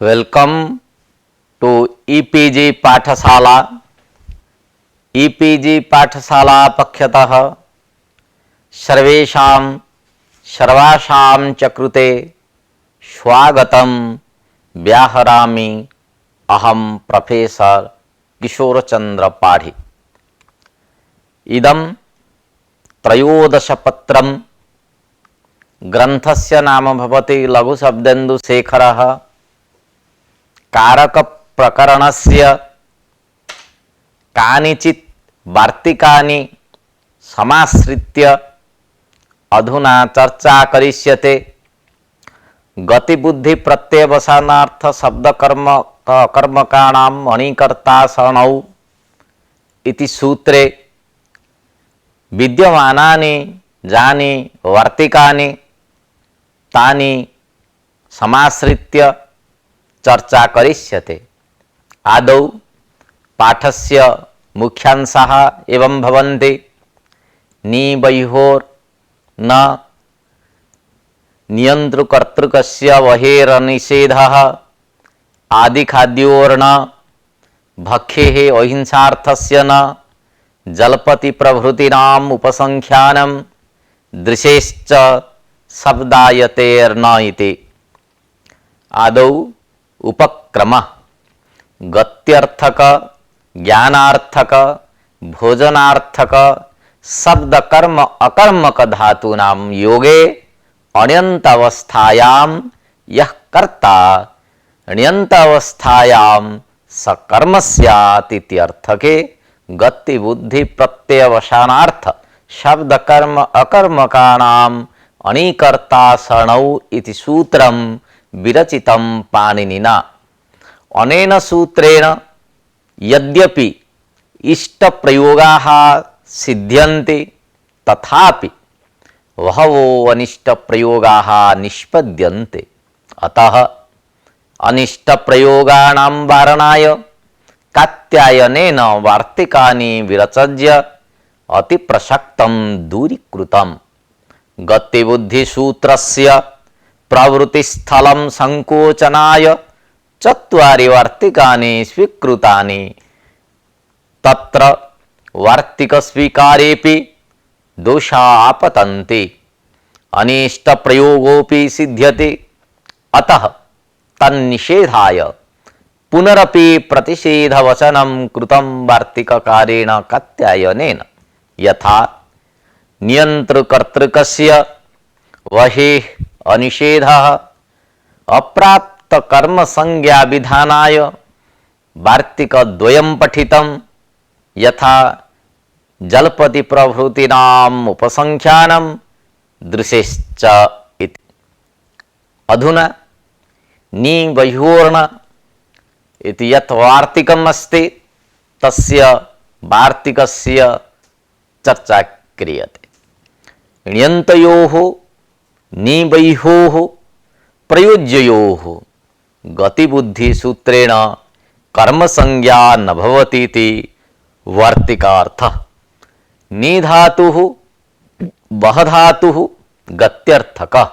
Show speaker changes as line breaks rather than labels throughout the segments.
Welcome to e-PG पाठशाला। E-PG पाठशाला पक्षतः सर्वेषां सर्वासां च कृते स्वागतं व्याहरामि। अहं प्रोफेसर किशोरचंद्र पाढ़ी। इदं त्रयोदशपत्रं ग्रंथस्य नाम भवति लघुशब्देन्दुशेखरः। कारक प्रकरणस्य कानिचित् वार्तिकानि समाश्रित्य अधुना चर्चा करिष्यते। गतिबुद्धि प्रत्ययवसानार्थ शब्दकर्म कर्मकाणां मणिकर्ता सरणौ इति सूत्रे विद्यमानानि यानि वार्तिकानि तानि समाश्रित्य चर्चा करिष्यते। आदौ पाठस्य मुख्यांशाः एवं भवन्ति। निबह्योर्न नियन्तृकर्तृकस्य बहिर्निषेधः आदिखाद्योर्न भक्षेः अहिंसार्थस्य न जलपति प्रभृतीनाम् उपसंख्यानं दृशेश्च शब्दायतेर्न इति। आदौ उपक्रम गत्यर्थक ज्ञानार्थक भोजनार्थक शब्द कर्म अकर्मक धातूनां योगे अण्यन्तावस्थायां यः कर्ता अण्यन्तावस्थायां सकर्म स्यात् इत्यर्थके गति बुद्धि प्रत्ययवसानार्थ शब्द कर्म अकर्मकाणाम् अणिकर्ता सरणौ इति सूत्रं विरचितं पाणिनिना। अनेन सूत्रेण यद्यपि इष्ट प्रयोगाः सिद्ध्यन्ते तथापि बहवो अनिष्ट प्रयोगाः निष्पद्यन्ते। अतः अनिष्ट प्रयोगाणां वारणाय कात्यायनेन वार्तिकानि विरचय्य अति प्रसक्तं दूरीकृतम्। गतिबुद्धिसूत्रस्य प्रवृत्तिस्थलं संकोचनाय चत्वारि वार्तिकानि स्वीकृतानि। तत्र वार्तिकस्वीकारेपि दोषा आपतन्ति, अनिष्ट प्रयोगोऽपि सिद्ध्यते। अतः तन्निषेधाय पुनरपि प्रतिषेधवचनं कृतं वार्तिककारेण कात्यायनेन। यथा नियन्तृकर्तृकस्य बहिः अनिषेधः अप्राप्त कर्म संज्ञा विधानाय वार्तिकद्वयं पठितं। यथा जलपति प्रभृतीनाम् उपसंख्यानं दृशेश्च इति। अधुना निबह्योर्न इति यत् वार्तिकम् अस्ति तस्य वार्तिकस्य चर्चा क्रियते। ण्यन्तयोः निबह्योः प्रयोज्ययोः गतिबुद्धिसूत्रेण कर्मसंज्ञा न भवतीति वार्तिकार्थः। निधातुः वहधातुः गत्यर्थकः।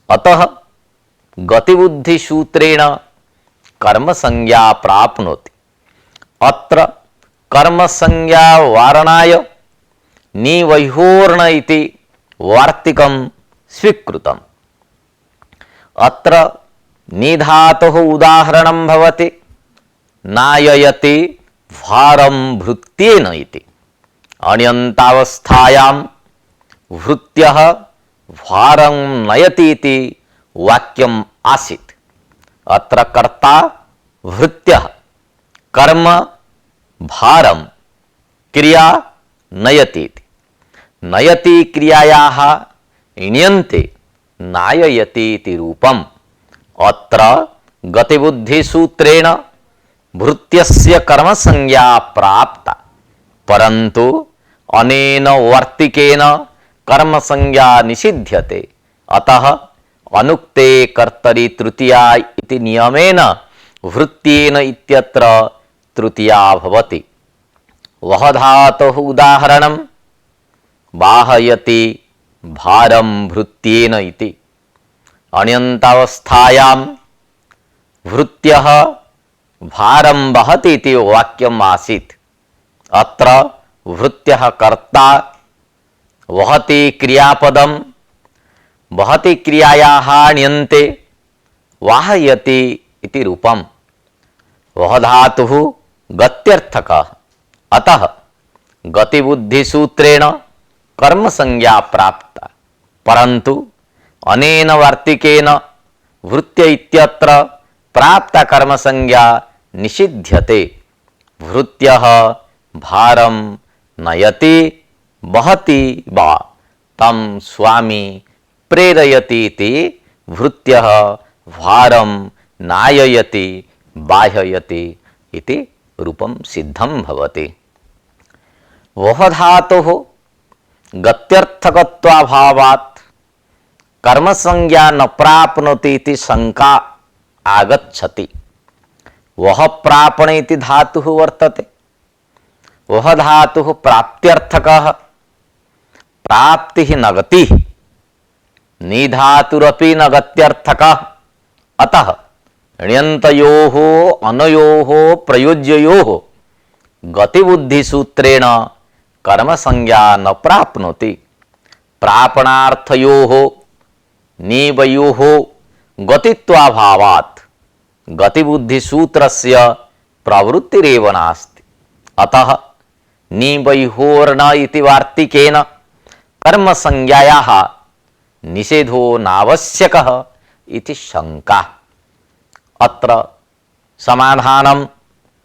अतः गतिबुद्धिसूत्रेण कर्मसंज्ञा प्राप्नोति। अत्र कर्मसंज्ञा वारणाय निबह्योर्न इति वार्तिकं स्वीकृतम्। अत्र निधातुः उदाहरणं भवति नाययति भारं भृत्येन इति। अण्यन्तावस्थायां भृत्यः भारं नयति इति वाक्यम् आसीत्। अत्र कर्ता भृत्यः, कर्म भारं, क्रिया नयति इति। नयति क्रियायाः इण्यन्ते नाययति इति रूपम्। अत्र गतिबुद्धिसूत्रेण भृत्यस्य कर्मसंज्ञा प्राप्ता, परन्तु अनेन वार्तिकेन कर्मसंज्ञा निषिध्यते। अतः अनुक्ते कर्तरि तृतीया इति नियमेन भृत्येन इत्यत्र तृतीया भवति। वहधातुः उदाहरणं वाहयति भारं भृत्येन इति। अण्यन्तावस्थायां वृत्त्यः भारं वहति इति वाक्यम् आसीत्। अत्र वृत्त्यः कर्ता, वहति क्रियापदं, वहति क्रियायाः ण्यन्ते वाहयति इति रूपम्। वह धातुः गत्यर्थकः, अतः गतिबुद्धिसूत्रेण कर्मसंज्ञा प्राप्ता, परन्तु अनेन वार्तिकेन वृत्त्य इत्यत्र प्राप्ता कर्मसंज्ञा निषिध्यते। वृत्त्यः भारं नयति वहति वा तं स्वामी प्रेरयति इति वृत्त्यः भारं नाययति बाह्ययति इति रूपं सिद्धं भवति। वह धातुः गत्यर्थकत्वाभावात् कर्मसंज्ञा न प्राप्नोति इति शंका आगच्छति। वह प्रापण इति धातुः वर्तते। वह धातुः प्राप्त्यर्थकः, प्राप्तिः न गतिः, निधातुरपि न गत्यर्थकः। अतः ण्यन्तयोः अनयोः प्रयोज्ययोः गतिबुद्धिसूत्रेण कर्मसंज्ञा न प्राप्नोति। प्रापणार्थयोः निवयोः गतित्वाभावात् गतिबुद्धिसूत्रस्य प्रवृत्तिरेव नास्ति। अतः निवयोर्न इति वार्तिकेन कर्मसंज्ञायाः निषेधो नावश्यकः इति शंका। अत्र समाधानं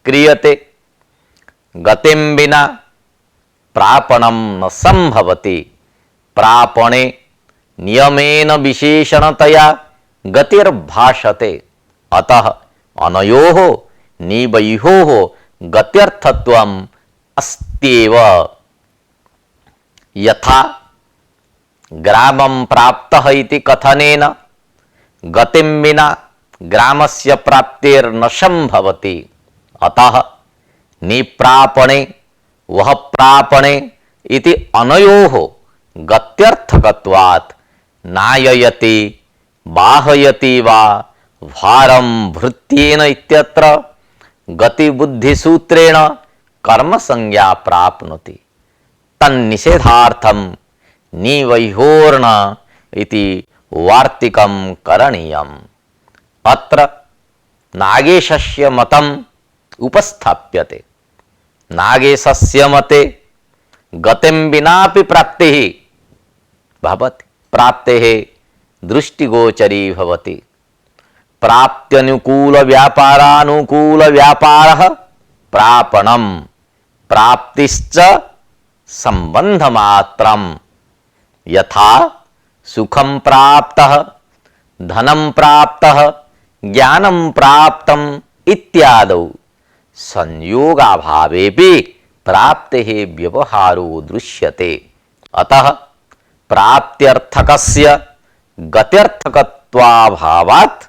क्रियते। गतिं विना प्रापणं न संभवति। प्रापणे नियमेन विशेषणतया गतिर्भाषते। अतः अनयोः निवयोः गत्यर्थत्वम् अस्त्येव। यथा ग्रामं प्राप्तः इति कथनेन गतिं विना ग्रामस्य प्राप्तिर्न संभवति। अतः निप्रापणे वह प्रापणे इति अनयोः गत्यर्थकत्वात् नाययति बाहयति वा भारं भृत्येन इत्यत्र गतिबुद्धिसूत्रेण कर्मसंज्ञा प्राप्नोति। तन्निषेधार्थं निवयोर्न इति वार्तिकं करणीयम्। अत्र नागेशस्य मतम् उपस्थाप्यते। नागेशस्य मते गतिं विनापि प्राप्तिः भवति। प्राप्तेः दृष्टिगोचरी भवति। प्राप्त्यनुकूलव्यापारानुकूलव्यापारः प्रापणं, प्राप्तिश्च सम्बन्धमात्रम्। यथा सुखं प्राप्तः, धनं प्राप्तः, ज्ञानं प्राप्तम् इत्यादौ संयोगाभावेपि प्राप्तेः व्यवहारो दृश्यते। अतः प्राप्त्यर्थकस्य गत्यर्थकत्वाभावात्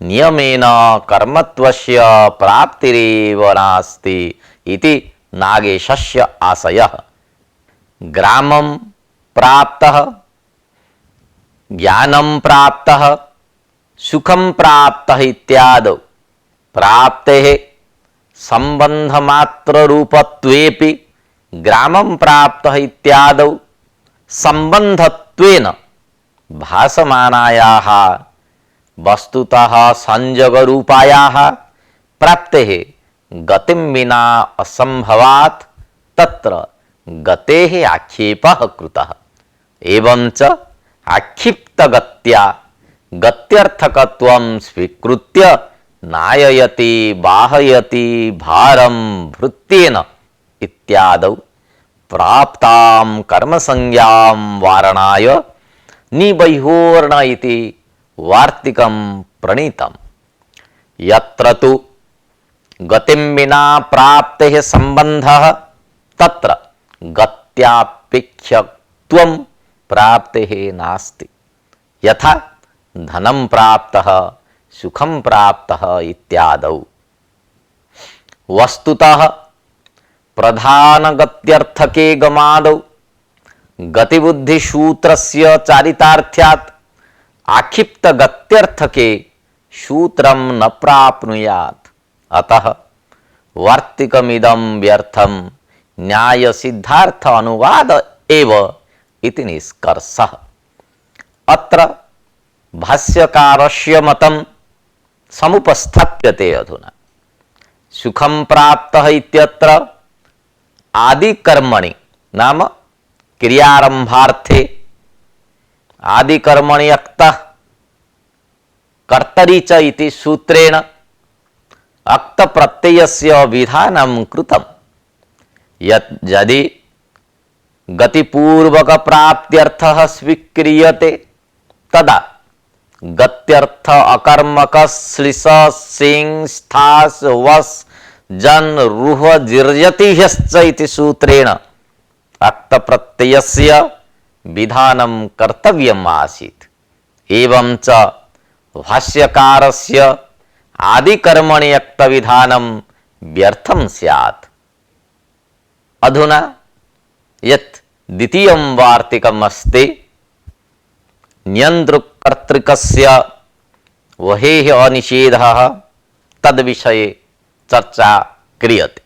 नियमेन कर्मत्वस्य प्राप्तिरेव नास्ति इति नागेशस्य आशयः। ग्रामं प्राप्तः, ज्ञानं प्राप्तः, सुखं प्राप्तः इत्यादौ प्राप्तेः संबंधमात्ररूपत्वेपि ग्रामं प्राप्तः इत्यादौ संबंधत्वेन भासमानायाः वस्तुतः संयोगरूपायाः प्राप्तेः गतिं विना असंभवात् तत्र गतेः आक्षेपः कृतः। एवञ्च आक्षिप्तगत्या गत्यर्थकत्वं स्वीकृत्य नाययति बाहयति भारं भृत्येन इत्यादौ प्राप्तां कर्मसंज्ञां वारणाय निवयोर्न इति वार्तिकं प्रणीतम्। यत्र तु गतिं विना प्राप्तेः सम्बन्धः तत्र गत्यापेक्ष्यत्वं प्राप्तेः नास्ति। यथा धनं प्राप्तः, सुखं प्राप्तः इत्यादौ। वस्तुतः प्रधानगत्यर्थके गमादौ गतिबुद्धिसूत्रस्य चारितार्थ्यात् आक्षिप्तगत्यर्थके सूत्रम न प्राप्नुयात् अतः वार्तिकमिदं व्यर्थम न्याय सिद्धार्थ अनुवाद एव इति निष्कर्षः। अत्र भाष्यकारस्य मतं समुपस्थाप्यते। अधुना सुखं प्राप्तः इत्यत्र आदिकर्मणि नाम क्रियारंभार्थे आदिकर्मणि अक्तः कर्तरि च इति सूत्रेण अक्त प्रत्ययस्य विधानं कृतं। यदि गतिपूर्वक प्राप्त्यर्थः स्वीक्रियते तदा गत्यर्थ अकर्मक श्लिष सिंह स्थास वस जन रुह जिर्यतिह्यश्च इति सूत्रेण अक्त प्रत्ययस्य विधानं कर्तव्यम् आसीत्। एवं च भाष्यकारस्य आदिकर्मणि अक्त विधानं व्यर्थं स्यात्। अधुना यत् द्वितीयं वार्तिकम् अस्ति न्यन्तृकर्तृकस्य वहेः अनिषेधः तद्विषये चर्चा क्रियते।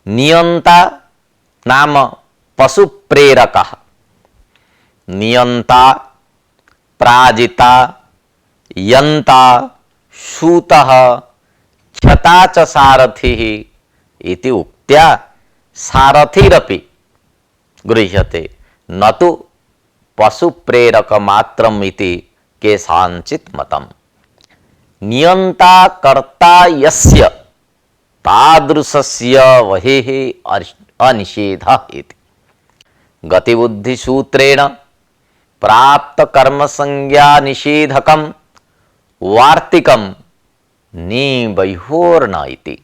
नियंता नाम पशुप्रेरकः। नियंता प्राजिता यंता सूतः क्षता च सारथिः इति उक्त्या सारथिरपि गृह्यते न तु पशुप्रेरक मात्रम् इति केषाञ्चित् मतम्। नियंता कर्ता यस्य तादृशस्य वहेः अनिषेधः इति। गतिबुद्धिसूत्रेण प्राप्त कर्म संज्ञा निषेधकं वार्तिकं निबह्योर्न इति।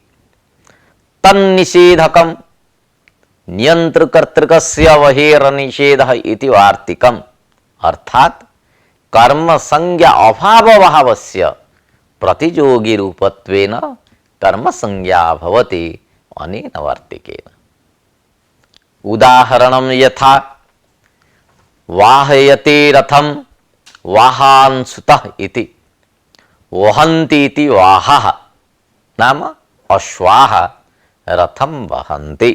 तन्निषेधकं नियंत्रकर्तृकस्य वहेरनिषेधः इति वार्तिकम्। अर्थात् कर्म संज्ञा अभावभावस्य प्रतियोगी रूपत्वेन कर्म संज्ञा भवति अनेन वार्तिकेन। उदाहरणं यथा वाहयते रथं वाहांसुतः इति। वहन्ति इति वाहः नाम अश्वाः रथं वहन्ति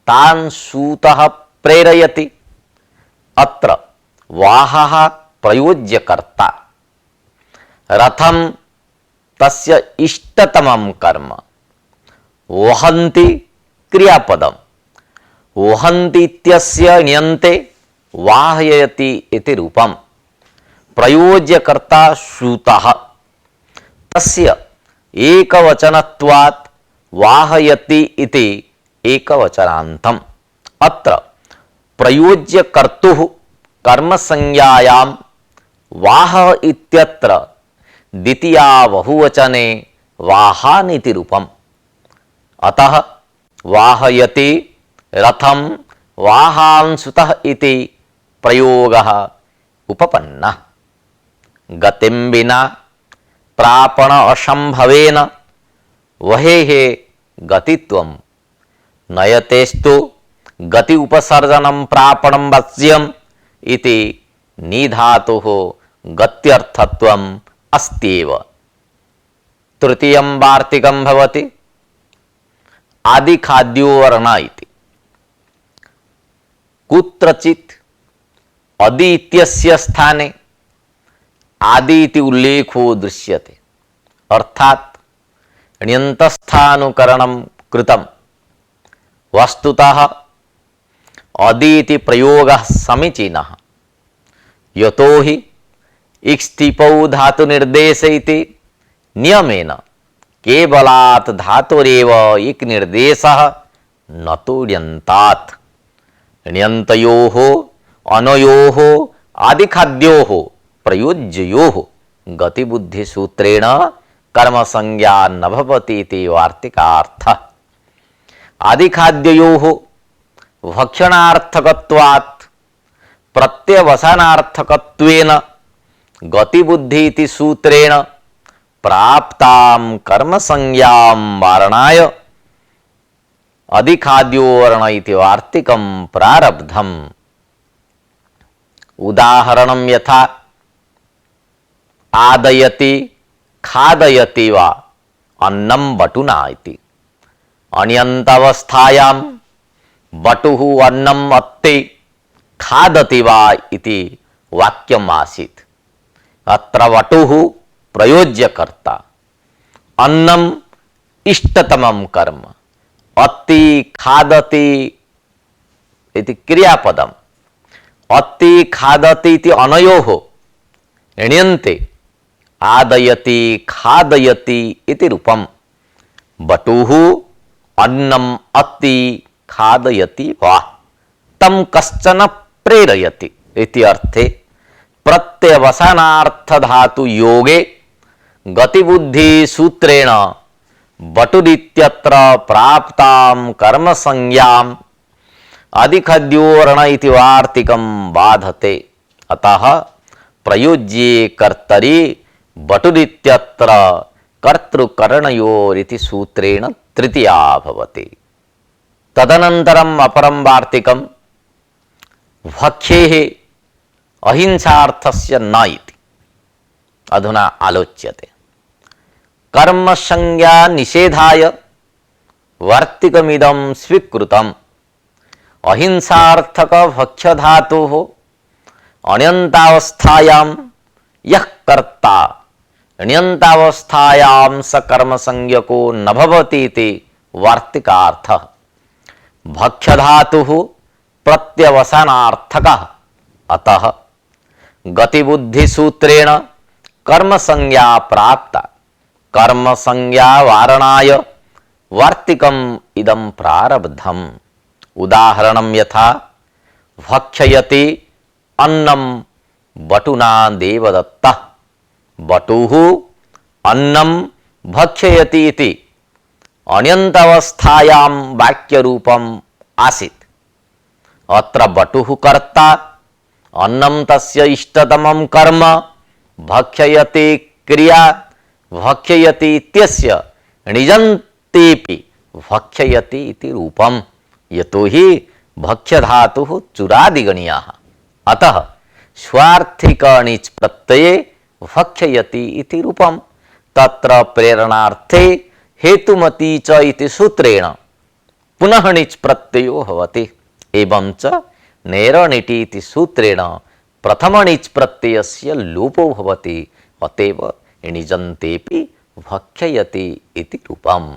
तान् सूतः प्रेरयति। अत्र वाहः प्रयोज्यकर्ता रथं तस्य इष्टतमं कर्म वहन्ति क्रियापदं वहन्ति इत्यस्य ण्यन्ते वाहयति इति रूपं प्रयोज्यकर्ता सूतः तस्य एकवचनत्वात् वाहयति इति एकवचनान्तम्। अत्र प्रयोज्यकर्तुः कर्मसंज्ञायां वाह इत्यत्र द्वितीया बहुवचने वाहानिति रूपम्। अतः वाहयति रथं वाहांसुतः इति प्रयोगः उपपन्नः। गतिं विना प्रापण असंभवेन वहेः गतित्वं नयतेस्तु गति उपसर्जनं प्रापणं वाच्यम् इति निधातुः गत्यर्थत्वम् अस्त्येव। तृतीयं वार्तिकं भवति आदिखाद्यो वर्ण इति। कुत्रचित् अदि इत्यस्य स्थाने आदि इति उल्लेखो दृश्यते। अर्थात् ण्यन्तस्थानुकरणं कृतं। वस्तुतः अदि इति प्रयोगः समीचीनः। यतो हि इक्ष्टिपौ धातुनिर्देश इति नियमेन केवलात् धातुरेव इक् निर्देशः न तु ण्यन्तात्। ण्यन्तयोः अनयोः आदिखाद्योः प्रयोज्ययोः गतिबुद्धिसूत्रेण कर्मसंज्ञा न भवति इति वार्तिकार्थः। आदिखाद्ययोः भक्षणार्थकत्वात् प्रत्यवसानार्थकत्वेन गतिबुद्धि इति सूत्रेण प्राप्तां कर्मसंज्ञां वारणाय अधिखाद्यो वर्ण इति वार्तिकं प्रारब्धम्। उदाहरणं यथा आदयति खादयति वा अन्नं बटुना इति। अन्यन्तावस्थायां बटुः अन्नम् अत्ति खादति वा इति वाक्यम् आसीत्। अत्र बटुः प्रयोज्यकर्ता, अन्नम् इष्टतमं कर्म, अत्ति खादति इति क्रियापदम्, अत्ति खादति इति अनयोः एण्यन्ते आदयति खादयति इति रूपम्। बटुः अन्नम् अत्ति खादयति वा तं कश्चन प्रेरयति इति अर्थे प्रत्यवसानार्थ धातु योगे गतिबुद्धि सूत्रेण बटुरित्यत्र प्राप्तां कर्म संज्ञाम् अधिखद्योरण इति वार्तिकं बाधते। अतः प्रयुज्ये कर्तरि बटुरित्यत्र कर्तृकरणयोरिति सूत्रेण तृतीया भवति। तदनन्तरम् अपरं वार्तिकं भक्ष्येः अहिंसार्थस्य न इति अधुना आलोच्यते। कर्मसंज्ञा निषेधाय वार्तिकमिदं स्वीकृतम्। अहिंसार्थक भक्ष्यधातुः अण्यन्तावस्थायां यः कर्ता अण्यन्तावस्थायां स कर्मसंज्ञको न भवति इति वार्तिकार्थः। भक्ष्यधातुः प्रत्यवसानार्थकः, अतः गतिबुद्धिसूत्रेण कर्मसंज्ञा प्राप्ता। कर्मसंज्ञा वारणाय वार्तिकम् इदं प्रारब्धम्। उदाहरणं यथा भक्षयति अन्नं बटुना देवदत्तः। बटुः अन्नं भक्षयति इति अण्यन्तावस्थायां वाक्यरूपम् आसीत्। अत्र बटुः कर्ता, अन्नं तस्य इष्टतमं कर्म, भक्षयति क्रिया, भक्षयति इत्यस्य णिजन्तेऽपि भक्षयति इति रूपम्। यतोहि भक्ष्यधातुः चुरादिगणीयः, अतः स्वार्थिकणिच् प्रत्यये भक्षयति इति रूपम्। तत्र प्रेरणार्थे हेतुमती च इति सूत्रेण पुनः णिच् प्रत्ययो भवति। एवं च नेरणिटि इति सूत्रेण प्रथमणिच् प्रत्ययस्य लोपो भवति। अतएव णिजन्तेऽपि भक्षयति इति रूपम्।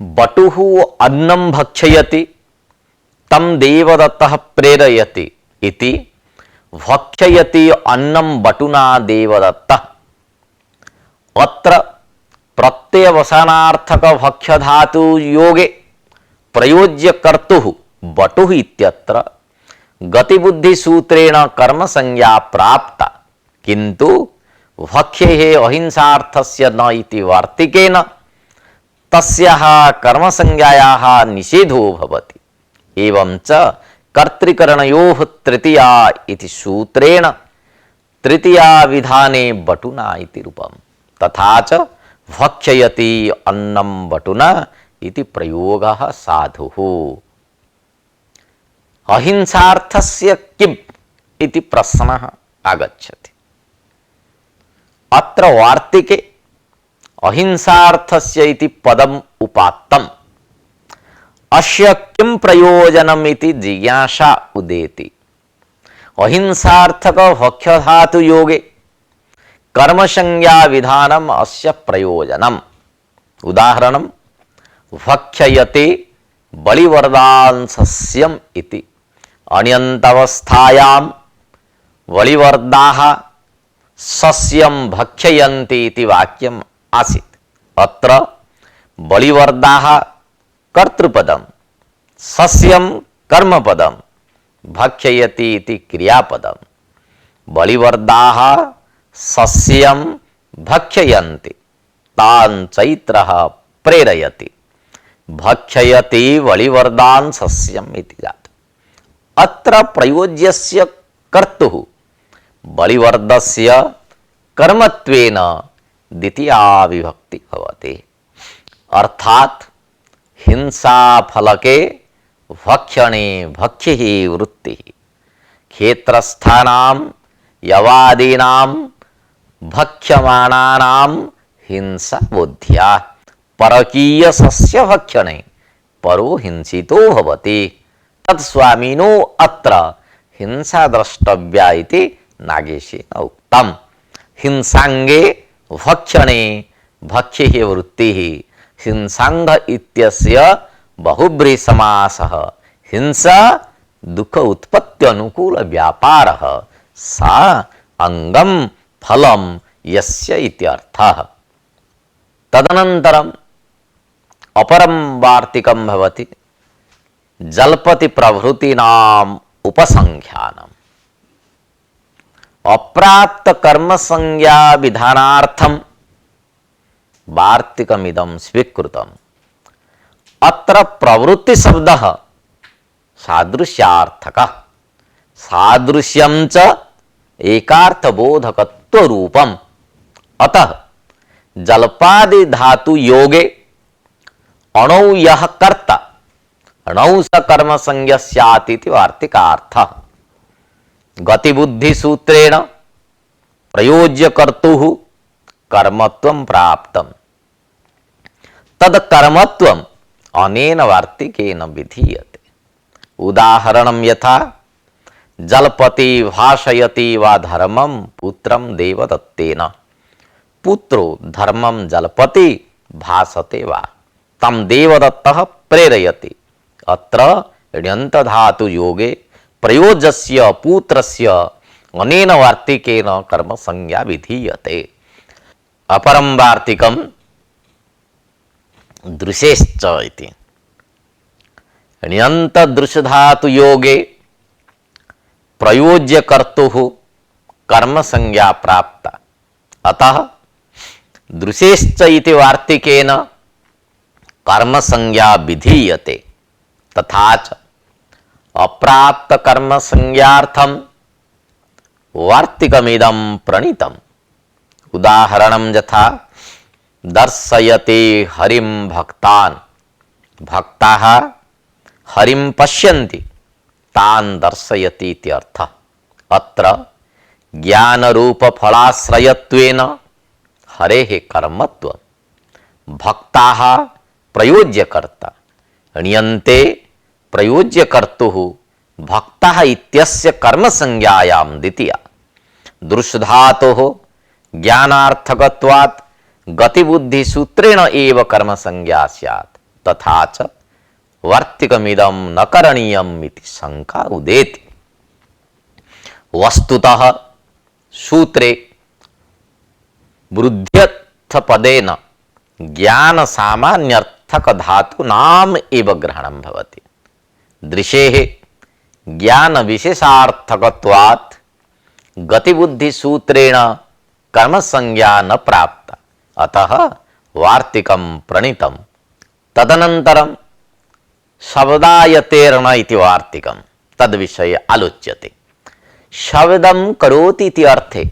बटुः अन्नं भक्षयति तं देवदत्तः प्रेरयति इति भक्षयति अन्नं बटुना देवदत्तः। अत्र प्रत्यवसानार्थक भक्ष्यधातु योगे प्रयोज्यकर्तुः बटुः इत्यत्र गतिबुद्धिसूत्रेण कर्मसंज्ञा प्राप्ता, किन्तु भक्ष्येः अहिंसार्थस्य न इति वार्तिकेन तस्याः कर्मसंज्ञायाः निषेधो भवति। एवं च कर्तृकरणयोः तृतीया इति सूत्रेण तृतीया विधाने बटुना इति रूपम्। तथा च भक्षयति अन्नं बटुना इति प्रयोगः साधुः। अहिंसार्थस्य किम् इति प्रश्नः आगच्छति। अत्र वार्तिके अहिंसार्थस्य इति पदम् उपात्तम्। अस्य किं प्रयोजनम् इति जिज्ञासा उदेति। अहिंसार्थक भक्ष्यधातु योगे कर्मसंज्ञा विधानम् अस्य प्रयोजनम्। उदाहरणं भक्षयति बलिवर्दांसस्यम् इति। अण्यन्तावस्थायां बलिवर्दाः सस्यं भक्षयन्ति इति वाक्यम् आसीत्। अत्र बलिवर्दाः कर्तृपदं, सस्यं कर्मपदं, भक्षयति इति क्रियापदं। बलिवर्दाः सस्यं भक्षयन्ति, तान् चैत्रः प्रेरयति। भक्षयति बलिवर्दान् सस्यम् इति जातम्। अत्र प्रयोज्यस्य कर्तुः बलिवर्दस्य कर्मत्वेन द्वितीया विभक्ति भवति। अर्थात् हिंसाफलके भक्षणे भक्ष्यः वृत्तिः। क्षेत्रस्थानां यवादीनां भक्ष्यमाणानां हिंसा बुद्ध्या परकीय सस्य भक्षणे परो हिंसितो भवति तत्स्वामिनो अत्र हिंसा द्रष्टव्या इति नागेशेन उक्तम्। हिंसांगे भक्षणे भक्ष्ये वृत्तिः हिंसांग इत्यस्य बहुब्री समासः हिंसा दुख उत्पत्ति अनुकूल व्यापारः सा अंगम फलम यस्य इत्यर्थः। तदनन्तरम् अपरं वार्तिकं भवति जल्पति प्रभृतीनाम् उपसंख्यानम्। अप्राप्त कर्म संज्ञा विधानार्थं वार्तिकमिदं स्वीकृतम्। अत्र प्रवृत्ति शब्दः सादृश्यार्थकः सादृश्यं च एकार्थबोधकत्व रूपम्। अतः जल्पादि धातु योगे अणौ यः कर्ता अणौ स कर्म संज्ञ स्यात् इति वार्तिकार्थः। गतिबुद्धि सूत्रेण प्रयोज्य कर्तुः कर्मत्वं प्राप्तम्। तद कर्मत्वम् अनेन वार्तिकेन विधीयते। उदाहरणं यथा जलपति भाषयति वा धर्मं पुत्रं देवदत्तेन पुत्रो धर्मं जलपति भाषते वा तं देवदत्तः प्रेरयति। अत्र ण्यन्त धातु योगे प्रयोज्यस्य पुत्रस्य अनेन वार्तिकेन कर्म संज्ञा विधीयते। अपरं वार्तिकं दृशेश्च इति। ण्यन्त दृश धातु योगे प्रयोज्य कर्तुः कर्म संज्ञा प्राप्ता। अतः दृशेश्च इति वार्तिकेन कर्म संज्ञा विधीयते। तथा च अप्राप्त कर्म संज्ञार्थं वार्तिकमिदं प्रणीतम्। उदाहरणं यथा दर्शयति हरिं भक्तान् भक्ताः हरिं पश्यन्ति तान् दर्शयति इत्यर्थः। अत्र ज्ञानरूप फलाश्रयत्वेन हरेः कर्मत्वं भक्ताः प्रयोज्यकर्ता ण्यन्ते प्रयोज्यकर्तुः भक्तः इत्यस्य कर्मसंज्ञायां द्वितीया। दृश्धातोः ज्ञानार्थकत्वात् गतिबुद्धिसूत्रेण एव कर्मसंज्ञा स्यात्। तथा च वार्तिकमिदं न करणीयम् इति शंका उदेति। वस्तुतः सूत्रे वृद्ध्यर्थपदेन ज्ञान सामान्यर्थक धातूनाम् एव ग्रहणं भवति। दृशेः ज्ञान विशेषार्थकत्वात् गतिबुद्धिसूत्रेण कर्मसंज्ञा न प्राप्ता। अतः वार्तिकं प्रणीतम्। तदनन्तरं शब्दायतेर्न इति वार्तिकं तद्विषये आलोच्यते। शब्दं करोति इति अर्थे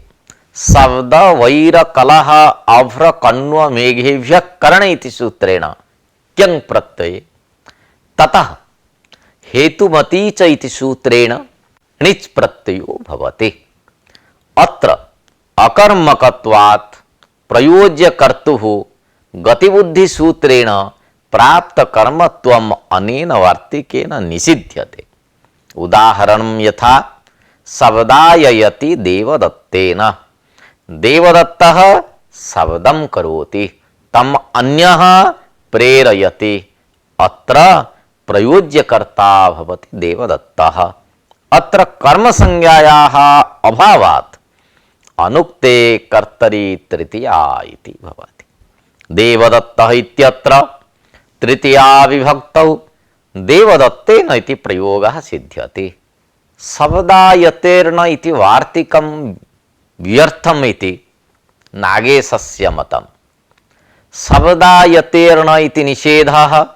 शब्द वैर कलह अभ्र कण्व मेघेभ्यः करण इति सूत्रेण क्यं प्रत्यये ततः हेतुमती च इति सूत्रेण णिच् प्रत्ययो भवति। अत्र अकर्मकत्वात् प्रयोज्य कर्तुः गतिबुद्धिसूत्रेण प्राप्त कर्मत्वम् अनेन वार्तिकेन निषिध्यते। उदाहरणं यथा शब्दाययति देवदत्तेन देवदत्तः शब्दं करोति तम् अन्यः प्रेरयति। अत्र प्रयोज्यकर्ता भवति देवदत्तः। अत्र कर्मसंज्ञायाः अभावात् अनुक्ते कर्तरि तृतीया इति भवति। देवदत्तः इत्यत्र तृतीया विभक्तौ देवदत्तेन इति प्रयोगः सिद्ध्यति। शब्दायतेर्न इति वार्तिकं व्यर्थम् इति नागेशस्य मतम्। शब्दायतेर्न इति निषेधः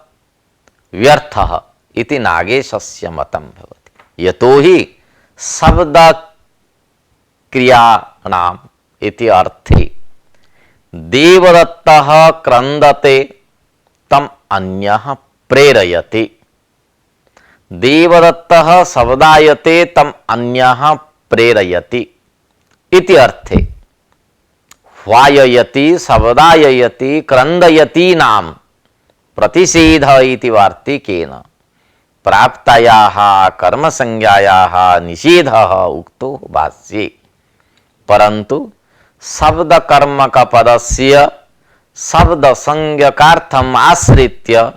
व्यर्थः इति नागेशस्य मतं भवति। यतोहि शब्द क्रियाणाम् इति अर्थे देवदत्तः क्रन्दते तम् अन्यः प्रेरयति। देवदत्तः शब्दायते तम् अन्यः प्रेरयति। इति अर्थे ह्वाययति शब्दाययति क्रंदयति नाम प्रतिषेध इति वार्तिकेन प्राप्तायाः कर्म संज्ञायाः निषेधः उक्तो भाष्ये। परंतु शब्द कर्मक पदस्य शब्द संज्ञकार्थम आश्रित्य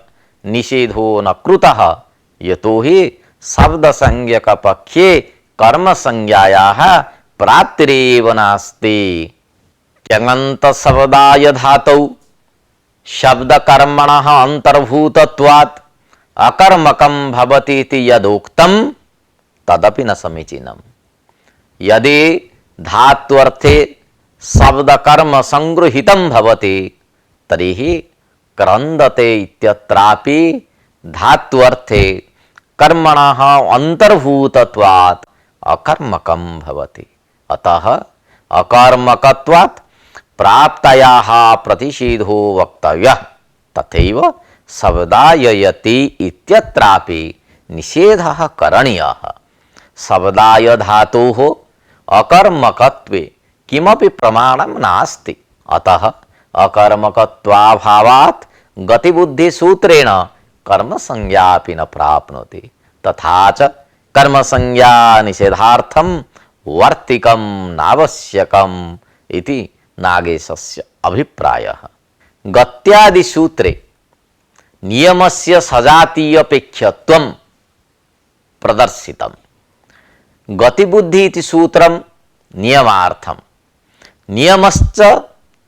निषेधो न कृतः यतो हि शब्द संज्ञक पक्षे कर्म संज्ञायाः प्राप्तिरेव नास्ति। त्यङन्त शब्दाय धातौ शब्द कर्मणः अंतर्भूतत्वात् अकर्मकं भवति इति यदोक्तं तदपि न समीचीनम्। यदि धात्वर्थे शब्द कर्म संगृहीतं भवति तर्हि क्रंदते इत्यत्रापि धात्वर्थे कर्मणः अंतर्भूतत्वात् अकर्मकं भवति। अतः अकर्मकत्वात् प्राप्तायाः प्रतिषेधो वक्तव्यः। तथैव शब्दाययति इत्यत्रापि निषेधः करणीयः। शब्दाय धातोः अकर्मकत्वे किमपि प्रमाणं नास्ति। अतः अकर्मकत्वाभावात् गतिबुद्धिसूत्रेण कर्म संज्ञापि न प्राप्नोति। तथा च कर्म संज्ञा निषेधार्थं वर्तिकं नावश्यकम् इति नागेशस्य अभिप्रायः। गत्यादि सूत्रे नियमस्य सजातीयपेक्ष्यत्वं प्रदर्शितम्। गतिबुद्धि इति सूत्रं नियमार्थं, नियमश्च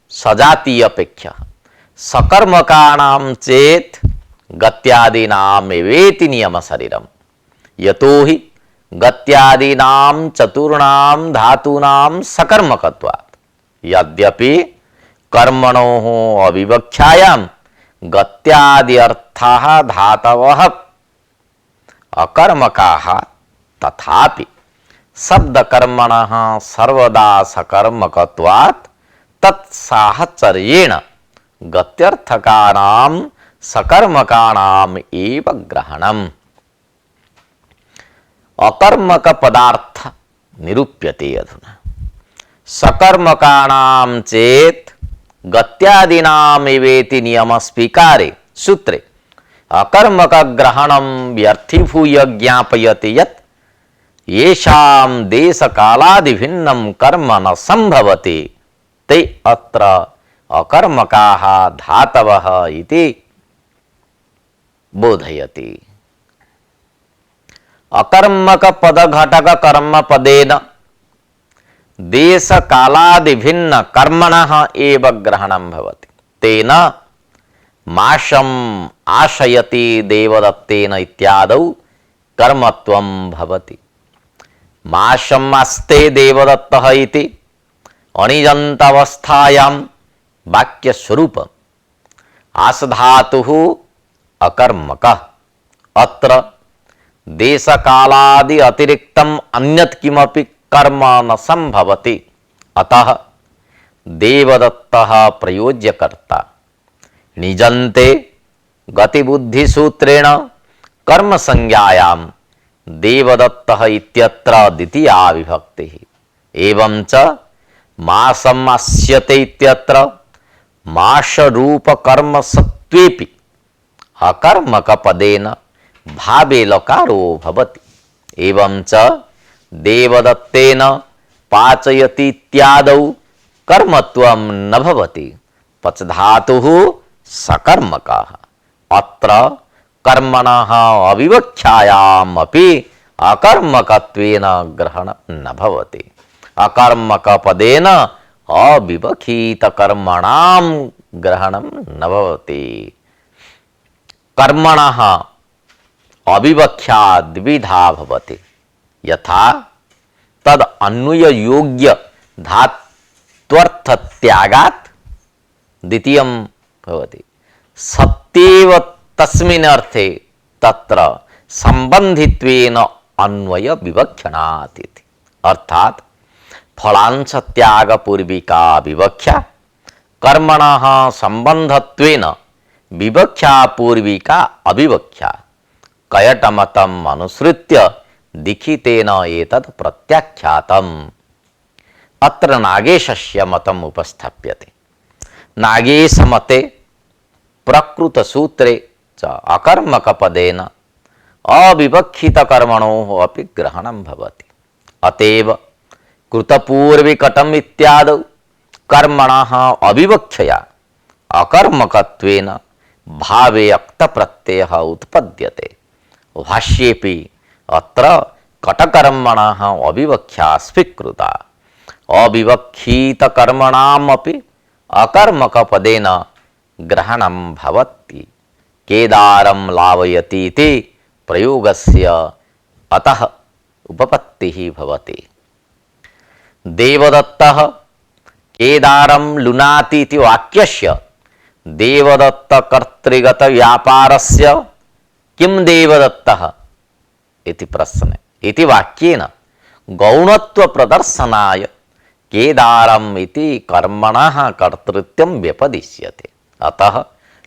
सजातीयपेक्षः। सकर्मकाणां चेत् गत्यादीनामेवेति नियम शरीरम्। यतो हि गत्यादीनां चतुर्णां धातूनां सकर्मकत्वात्। यद्यपि कर्मणोः अविवक्षायां गत्यादि अर्थाः धातवः अकर्मकाः, तथापि शब्दकर्मणः सर्वदा सकर्मकत्वात् तत्साहचर्येण गत्यर्थकानां सकर्मकानाम् एव ग्रहणम्। अकर्मक पदार्थ निरूप्यते अधुना। सकर्मकानां चेत् गत्यादीनामेवेति नियम स्वीकारे सूत्रे अकर्मक ग्रहणं व्यर्थीभूय ज्ञापयति यत् येषां देशकालादि भिन्नं कर्म न संभवति ते अत्र अकर्मकाः धातवः इति बोधयति। अकर्मक पद घटक कर्म पदेन देश कालादि भिन्न कर्मणः एव ग्रहणं भवति। तेन माशम आशयति देवदत्तेन इत्यादौ कर्मत्वं भवति। माशम आस्ते देवदत्तः इति अणिजन्तावस्थायां वाक्यस्वरूपम्। आसधातुः अकर्मकः। अत्र देशकालादि अतिरिक्तम् अन्यत् किमपि कर्म न संभवति। अतः देवदत्तः प्रयोज्यकर्ता। निजन्ते गतिबुद्धिसूत्रेण कर्म संज्ञायां देवदत्तः इत्यत्र द्वितीया विभक्तिः। एवं च मासम् आस्यते इत्यत्र माशरूप कर्म सत्वेपि अकर्मक पदेन भावे लकारो भवति। एवं च देवदत्तेन पाचयति इत्यादौ कर्मत्वं न भवति। पच धातुः सकर्मकः। अत्र कर्मणः अविवक्षायाम् अपि अकर्मकत्वेन ग्रहणं न भवति। अकर्मक पदेन अविवक्षित कर्मणां ग्रहणं न भवति। कर्मणः अविवक्षा द्विधा भवति। यथा तद अन्वय योग्य धात्वर्थ त्यागात् द्वितीयं भवति। सत्येव तस्मिन् अर्थे तत्र संबंधित्वेन अन्वय विवक्षणात् इति। अर्थात फलांश त्याग पूर्विका विवक्षा कर्मणः संबंधत्वेन विवक्षा पूर्विका अविवक्षा कयटमतम् अनुसृत्य दीक्षितेन एतत् प्रत्याख्यातम्। अत्र नागेशस्य मतम् उपस्थाप्यते। नागेशमते प्रकृतसूत्रे च अकर्मकपदेन अविवक्षितकर्मणोः अपि ग्रहणं भवति। अतएव कृतपूर्विकटम् इत्यादौ कर्मणः अविवक्षया अकर्मकत्वेन भावे अक्तप्रत्ययः उत्पद्यते। भाष्येऽपि अत्र कटकर्मणः अविवक्षा स्वीकृता। अविवक्षितकर्मणामपि अकर्मकपदेन ग्रहणं भवति। केदारं लावयति इति प्रयोगस्य अतः उपपत्तिः भवति। देवदत्तः केदारं लुनाति इति वाक्यस्य देवदत्तकर्तृगतव्यापारस्य किं देवदत्तः इति प्रश्ने इति वाक्येन गौणत्वप्रदर्शनाय केदारम् इति कर्मणः कर्तृत्वं व्यपदिश्यते। अतः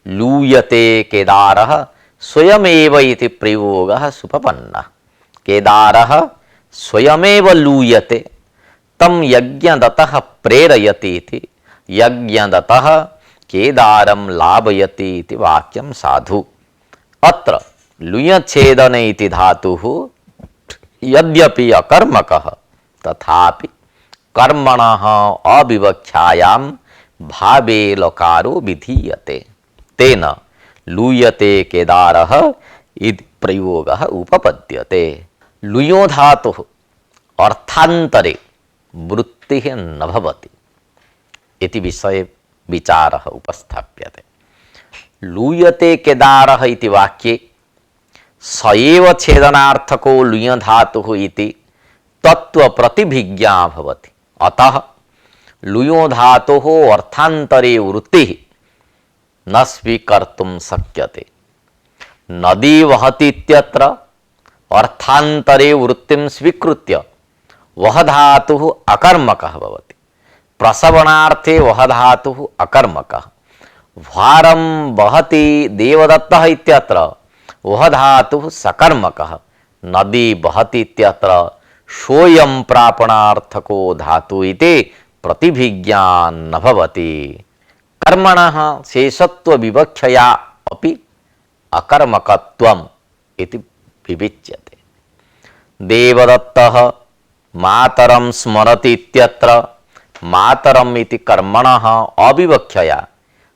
लूयते केदारः स्वयमेव इति प्रयोगः सुपपन्नः। केदारः स्वयमेव लूयते तं यज्ञदत्तः प्रेरयति इति यज्ञदत्तः केदारं लाभयति इति वाक्यं साधु। अत्र लुयच्छेदने इति धातुः यद्यपि अकर्मकः तथापि कर्मणः अविवक्षायां भावे लकारो विधीयते। तेन लूयते केदारः इति प्रयोगः उपपद्यते। लुयो धातुः अर्थान्तरे वृत्तिः न भवति इति विषये विचारः उपस्थाप्यते। लूयते केदारः इति वाक्ये स एव छेदनार्थको लुय धातुः इति तत्त्वप्रतिभिज्ञा भवति। अतः लुयो धातोः अर्थान्तरे वृत्तिः न स्वीकर्तुं शक्यते। नदी वहति इत्यत्र अर्थान्तरे वृत्तिं स्वीकृत्य वह धातुः अकर्मकः भवति। प्रसवनार्थे वह धातुः अकर्मकः। भारं वहति देवदत्तः इत्यत्र वह धातुः सकर्मकः। नदी वहति इत्यत्र सोऽयं प्रापणार्थको धातुः इति प्रतिभिज्ञा न भवति। कर्मणः शेषत्वविवक्षया अपि अकर्मकत्वम् इति विविच्यते। देवदत्तः मातरं स्मरति इत्यत्र मातरम् इति कर्मणः अविवक्षया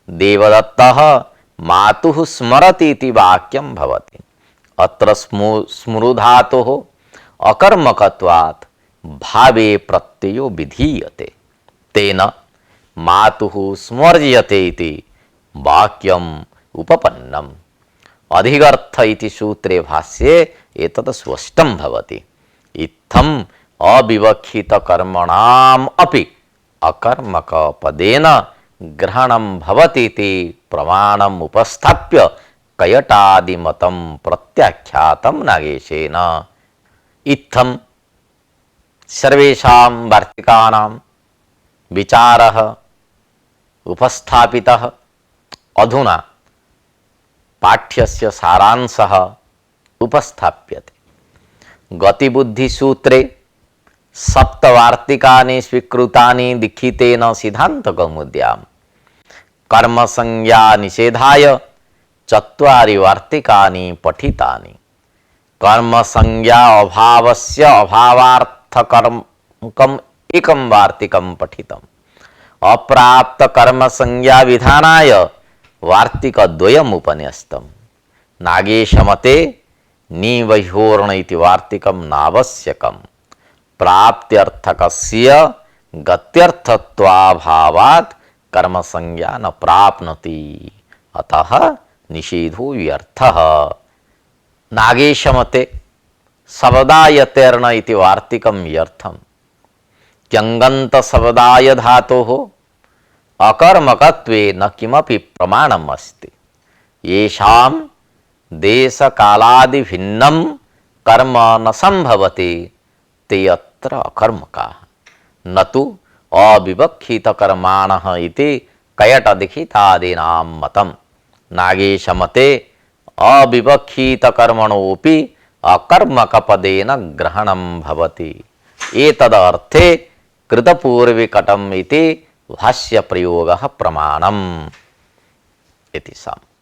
देवदत्तः मातुः स्मरति इति वाक्यं भवति। अत्र स्मृधातोः अकर्मकत्वात् भावे प्रत्ययो विधीयते। तेन मातुः स्मर्यते इति वाक्यम् उपपन्नम्। अधिगर्थ इति सूत्रे भाष्ये एतत् स्पष्टं भवति। इत्थम् अविवक्षितकर्मणाम् अपि अकर्मकपदेन ग्रहणं भवति इति प्रमाणम् उपस्थाप्य कयटादिमतं प्रत्याख्यातं नागेशेन। इत्थं सर्वेषां वार्तिकानां विचारः उपस्थापितः। अधुना पाठ्यस्य सारांशः उपस्थाप्यते। गतिबुद्धिसूत्रे सप्तवार्तिकानि स्वीकृतानि दीक्षितेन सिद्धान्तकौमुद्यां कर्मसंज्ञा निषेधाय चत्वारि वार्तिकानि पठितानि। कर्मसंज्ञा अभावस्य अभावार्थकर्मकम् एकं वार्तिकं पठितम्। अप्राप्त कर्मसंज्ञा विधानाय वार्तिकद्वयम् उपन्यस्तम्। नागेशमते निवह्योर्ण इति वार्तिकं नावश्यकम्। प्राप्त्यर्थकस्य गत्यर्थत्वाभावात् कर्मसंज्ञा न प्राप्नोति, अतः निषेधो व्यर्थः। नागेशमते शब्दायतेर्न इति वार्तिकं व्यर्थम्। त्यङन्त शब्दाय धातोः अकर्मकत्वे न किमपि प्रमाणम् अस्ति। येषां देशकालादि भिन्नं कर्म न संभवति ते अत्र अकर्मकाः, न तु अविवक्षितकर्माणः इति कयटदीक्षितादीनां मतम्। नागेशमते अविवक्षितकर्मणोऽपि अकर्मकपदेन ग्रहणं भवति। एतदर्थे कृतपूर्विकटम् इति भाष्य प्रयोगः प्रमाणम् इति साम्।